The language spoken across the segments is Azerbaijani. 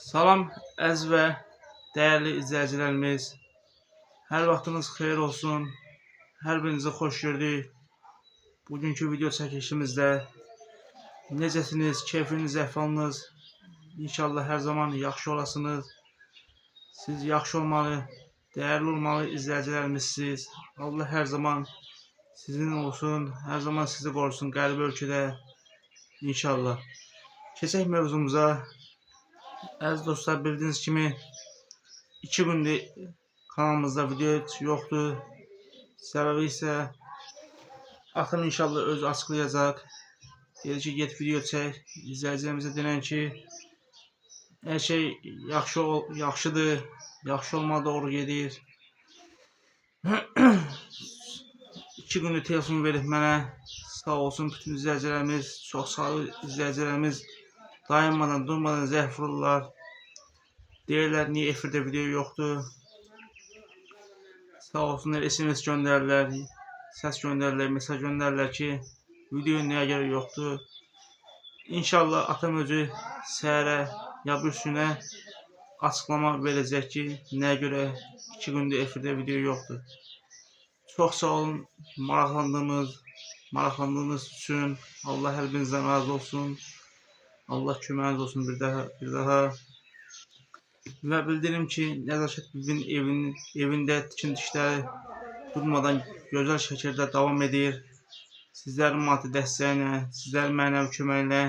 Salam əziz və dəyərli izləyicilərimiz. Hər vaxtınız xeyir olsun. Hər birinizi xoş gördük. Bugünkü video çəkilişimizdə necəsiniz, keyfiniz, əhvalınız? İnşallah hər zaman yaxşı olasınız. Siz yaxşı olmalı, dəyərli olmalı izləyicilərimizsiniz. Allah hər zaman sizin olsun, hər zaman sizi qorusun qərib ölkədə. İnşallah. Keçək mövzumuza. Əziz dostlar, bildiyiniz kimi 2 gündür kanalımızda video yoxdur. Səbəbi isə atam inşallah özü açıqlayacaq. Dedi ki, get video çək. İzləyicilərimizə denən ki, hər şey yaxşıdır. Yaxşı olmalı, doğru gedir. 2 gündür telefon verib mənə. Sağ olsun bütün izləyicilərimiz, çox sağ olun izləyicilərimiz. Dayanmadan, durmadan zəng vururlar. Deyirlər, niyə efirdə video yoxdur? Sağ olsunlar, SMS göndərirlər, səs göndərirlər, mesaj göndərirlər ki, video nəyə görə yoxdur? İnşallah atam özü səhərə ya bir günə açıqlama verəcək ki, nəyə görə 2 gündür efirdə video yoxdur. Çox sağ olun, maraqlandığınız üçün. Allah hər birinizdən razı olsun. Allah köməyiniz olsun bir daha. Və bildirim ki, Nəzakət bibinin evində tikinti işləri durmadan gözəl şəkildə davam edir. Sizlərin maddi dəstəyinə, sizlərin mənəvi köməklə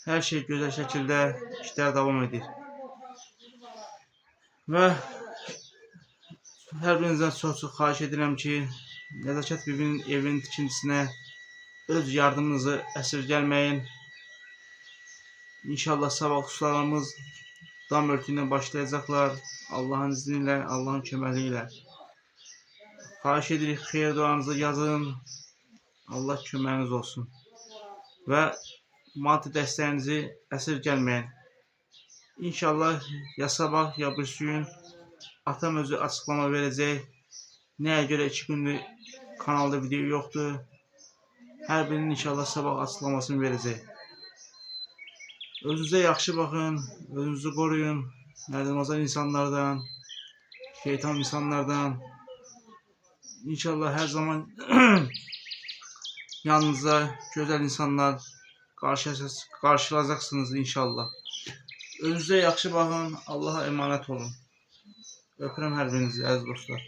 hər şey gözəl şəkildə işlər davam edir. Və hər birinizdən çox xahiş edirəm ki, Nəzakət bibinin evinin tikintisinə öz yardımınızı əsirgəlməyin. İnşallah sabah ustalarımız dam örtüyünə başlayacaqlar. Allahın izni ilə, Allahın köməyi ilə. Xahiş edirik, xeyir duanızı yazın. Allah köməyiniz olsun. Və maddi dəstəyinizi əsirgəlməyin. İnşallah ya sabah ya bir gün atam özü açıqlama verəcək. Nəyə görə 2 gündür kanalda video yoxdur? Hər birinin inşallah sabah açıqlamasını verəcək. Özünüzə yaxşı baxın, özünüzü qoruyun, nədənozan insanlardan, şeytan insanlardan. İnşallah hər zaman yanınıza gözəl insanlar qarşılayacaqsınız inşallah. Özünüzə yaxşı baxın, Allaha əmanət olun. Öpürəm hər birinizi əziz dostlar.